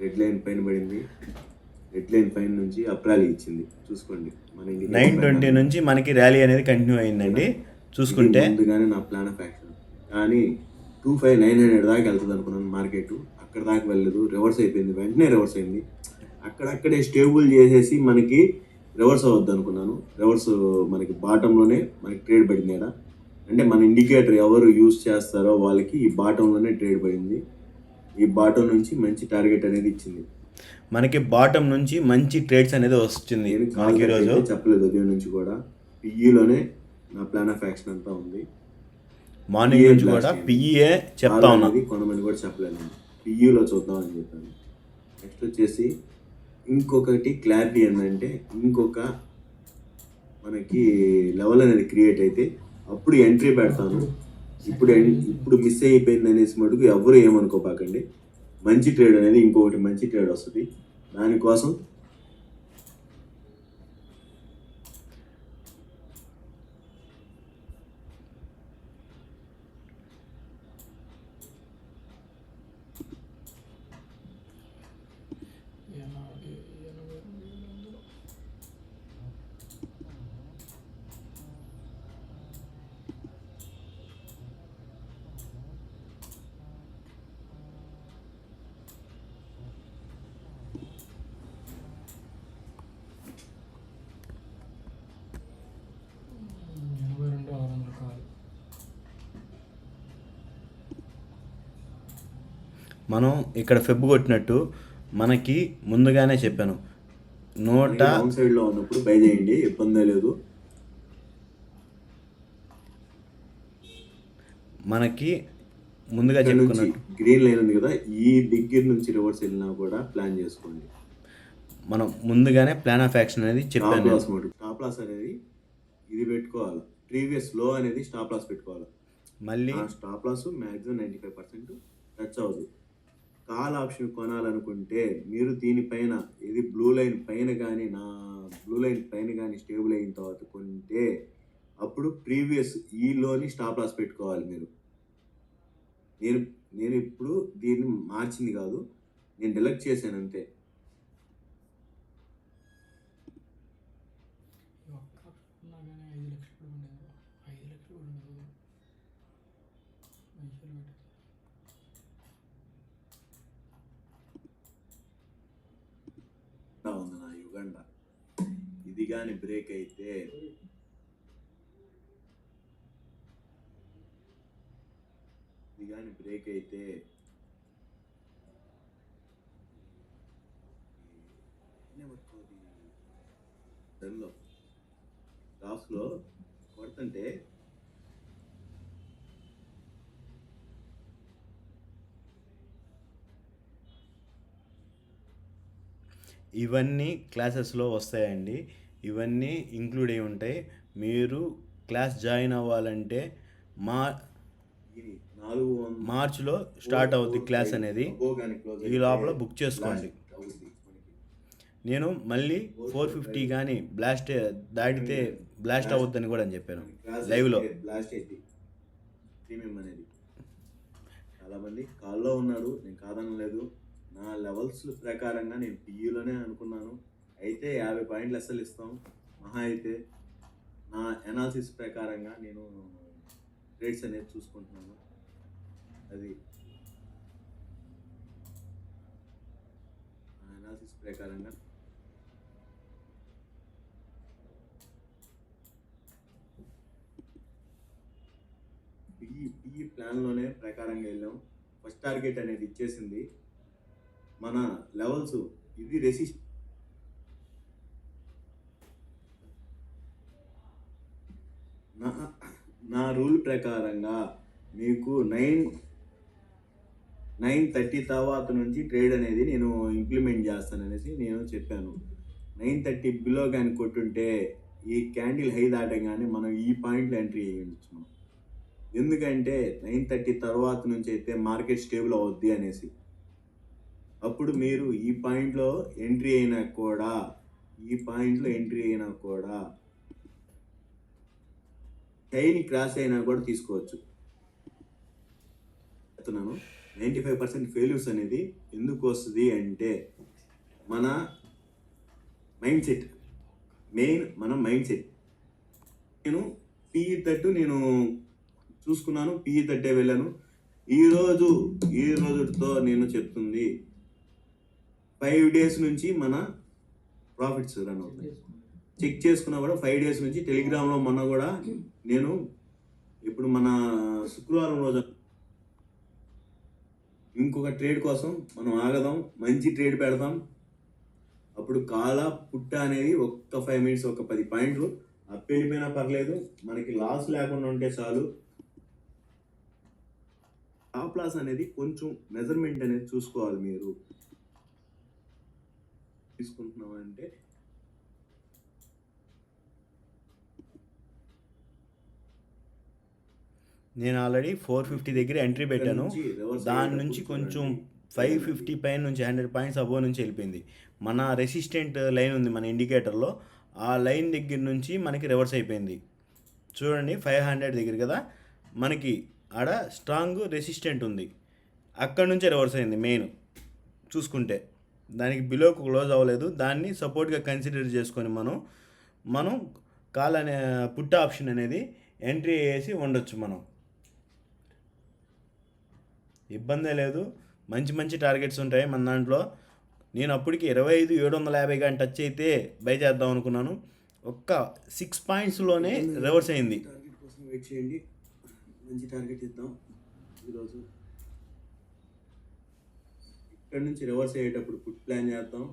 Red line పైన పడింది. Red line పైన నుంచి అప్ ర్యాలీ ఇచ్చింది చూసుకోండి. మన 920 నుంచి మనకి ర్యాలీ అనేది కంటిన్యూ అయిందండి చూసుకుంటే. ముందుగానే నా ప్లాన్ ఆఫ్ యాక్షన్, కానీ 25,900 దాకా వెళ్తుంది అనుకున్నాను మార్కెట్. అక్కడ దాకా వెళ్ళలేదు, రివర్స్ అయిపోయింది, వెంటనే రివర్స్ అయింది. అక్కడక్కడే స్టేబుల్ చేసేసి మనకి రివర్స్ అవ్వద్దు అనుకున్నాను. రివర్స్ మనకి బాటంలోనే మనకి ట్రేడ్ పడింది. అంటే మన ఇండికేటర్ ఎవరు యూజ్ చేస్తారో వాళ్ళకి ఈ బాటంలోనే ట్రేడ్ పడింది. ఈ బాటం నుంచి మంచి టార్గెట్ అనేది ఇచ్చింది. మనకి బాటం నుంచి మంచి ట్రేడ్స్ అనేది వస్తుంది మనకి ఈరోజు. చెప్పలేదు ఉదయం నుంచి కూడా, పిఈలోనే నా ప్లాన్ ఆఫ్ యాక్షన్ అంతా ఉంది. మార్నింగ్ నుంచి కూడా పిఈఏ చెప్తా ఉన్నది, కొంతమంది కూడా చెప్పలేదు. పిఈలో చూద్దామని చెప్పాను. నెక్స్ట్ వచ్చేసి ఇంకొకటి క్లారిటీ ఏంటంటే, ఇంకొక మనకి లెవెల్ అనేది క్రియేట్ అయితే అప్పుడు ఎంట్రీ పెడతాను. ఇప్పుడు మిస్ అయిపోయింది అనేసి మటుకు ఎవరు ఏమనుకోపాకండి. మంచి ట్రేడ్ అనేది ఇంకొకటి మంచి ట్రేడ్ వస్తుంది. దానికోసం మనం ఇక్కడ ఫెబ్ కొట్టినట్టు మనకి ముందుగానే చెప్పాను, 100 సైడ్లో ఉన్నప్పుడు బై చేయండి, ఇబ్బంది లేదు. మనకి ముందుగా చెప్పుకున్నట్టు గ్రీన్ లైన్ ఉంది కదా, ఈ దగ్గర నుంచి రివర్స్ వెళ్ళినా కూడా ప్లాన్ చేసుకోండి. మనం ముందుగానే ప్లాన్ ఆఫ్ యాక్షన్ అనేది చెప్పాను. స్టాప్ లాస్ అనేది ఇది పెట్టుకోవాలి, ప్రీవియస్ లో అనేది స్టాప్ లాస్ పెట్టుకోవాలి. మళ్ళీ స్టాప్ లాస్ మ్యాక్సిమం 95% టచ్ అవ్వదు. కాల్ ఆప్షన్ కొనాలనుకుంటే మీరు దీనిపైన, ఇది బ్లూ లైన్ పైన కానీ, నా బ్లూ లైన్ పైన కానీ స్టేబుల్ అయిన తర్వాత కొంటే అప్పుడు ప్రీవియస్ ఈలోని స్టాప్ లాస్ పెట్టుకోవాలి మీరు. నేను ఇప్పుడు దీన్ని మార్చింది కాదు, నేను డిలెక్ట్ చేశాను అంతే. ఉంది నా యుగండ, ఇది కానీ బ్రేక్ అయితే లాస్ట్లో కొడుతుంటే ఇవన్నీ క్లాసెస్లో వస్తాయండి, ఇవన్నీ ఇంక్లూడ్ అయి ఉంటాయి. మీరు క్లాస్ జాయిన్ అవ్వాలంటే మార్చ్లో స్టార్ట్ అవుద్ది క్లాస్ అనేది, ఈ లోపల బుక్ చేసుకోండి. నేను మళ్ళీ 450 కానీ బ్లాస్ట్ దాటితే బ్లాస్ట్ అవుద్దని కూడా అని చెప్పాను లైవ్లో. చాలామంది కాల్లో ఉన్నాడు, నేను కాదనలేదు. నా లెవెల్స్ ప్రకారంగా నేను పియూలోనే అనుకున్నాను. అయితే 50 పాయింట్లు అస్సలు ఇస్తాం మహా అయితే. నా ఎనాలిసిస్ ప్రకారంగా నేను ట్రేడ్స్ అనేది చూసుకుంటున్నాను. అది నా ఎనాలిసిస్ ప్రకారంగా పిఈ ప్లాన్లోనే ప్రకారంగా వెళ్ళాం. ఫస్ట్ టార్గెట్ అనేది ఇచ్చేసింది. మన లెవెల్స్ ఇది రెసిస్ట్ నా రూల్ ప్రకారంగా మీకు 9:30 తర్వాత నుంచి ట్రేడ్ అనేది నేను ఇంప్లిమెంట్ చేస్తాననేసి నేను చెప్పాను. 9:30 బిలో కానీ కొట్టుంటే ఈ క్యాండిల్ హై దాటంగానే మనం ఈ పాయింట్లో ఎంట్రీ చేయొచ్చు మనం. ఎందుకంటే 9:30 తర్వాత నుంచి అయితే మార్కెట్ స్టేబుల్ అవుద్ది అనేసి. అప్పుడు మీరు ఈ పాయింట్లో ఎంట్రీ అయినా కూడా చైన్ క్రాస్ అయినా కూడా తీసుకోవచ్చు చెప్తున్నాను. 95% ఫెయిల్యూర్స్ అనేది ఎందుకు వస్తుంది అంటే మన మైండ్ సెట్, మెయిన్ మన మైండ్ సెట్. నేను పిఈ తట్టు నేను చూసుకున్నాను, పిఈ తట్టే వెళ్ళాను. ఈ రోజుతో నేను చెప్తుంది 5 days నుంచి మన ప్రాఫిట్స్ రన్ అవుతాయి. చెక్ చేసుకున్నా కూడా 5 days నుంచి టెలిగ్రామ్లో మొన్న కూడా నేను ఇప్పుడు మన శుక్రవారం రోజు ఇంకొక ట్రేడ్ కోసం మనం ఆగదాం, మంచి ట్రేడ్ పెడదాం. అప్పుడు కాల పుట్ట అనేది ఒక్క 5 minutes ఒక 10 పాయింట్లు అప్ వెళ్ళిపోయినా పర్లేదు, మనకి లాస్ లేకుండా ఉంటే చాలు. టాప్ లాస్ అనేది కొంచెం మెజర్మెంట్ అనేది చూసుకోవాలి. మీరు తీసుకుంటున్నామంటే నేను ఆల్రెడీ 450 దగ్గర ఎంట్రీ పెట్టాను. దాని నుంచి కొంచెం 550 పైన నుంచి 100 పాయింట్స్ అబోవ్ నుంచి వెళ్ళిపోయింది. మన రెసిస్టెంట్ లైన్ ఉంది మన ఇండికేటర్లో, ఆ లైన్ దగ్గర నుంచి మనకి రివర్స్ అయిపోయింది. చూడండి 500 దగ్గర కదా, మనకి ఆడ స్ట్రాంగ్ రెసిస్టెంట్ ఉంది, అక్కడ నుంచే రివర్స్ అయింది. మెయిన్ చూసుకుంటే దానికి బిలోకి క్లోజ్ అవ్వలేదు. దాన్ని సపోర్ట్గా కన్సిడర్ చేసుకొని మనం కాల్ అనే పుట్ ఆప్షన్ అనేది ఎంట్రీ వేసి ఉండొచ్చు. మనం ఇబ్బందే లేదు, మంచి టార్గెట్స్ ఉంటాయి మన దాంట్లో. నేను అప్పటికి 25,750 కానీ టచ్ అయితే బై చేద్దాం అనుకున్నాను. ఒక్క 6 పాయింట్స్లోనే రివర్స్ అయింది. టార్గెట్ కోసం వెయిట్ చేయండి, మంచి టార్గెట్ ఇద్దాం. ఈరోజు ఇక్కడ నుంచి రివర్స్ అయ్యేటప్పుడు పుట్ ప్లాన్ చేద్దాం.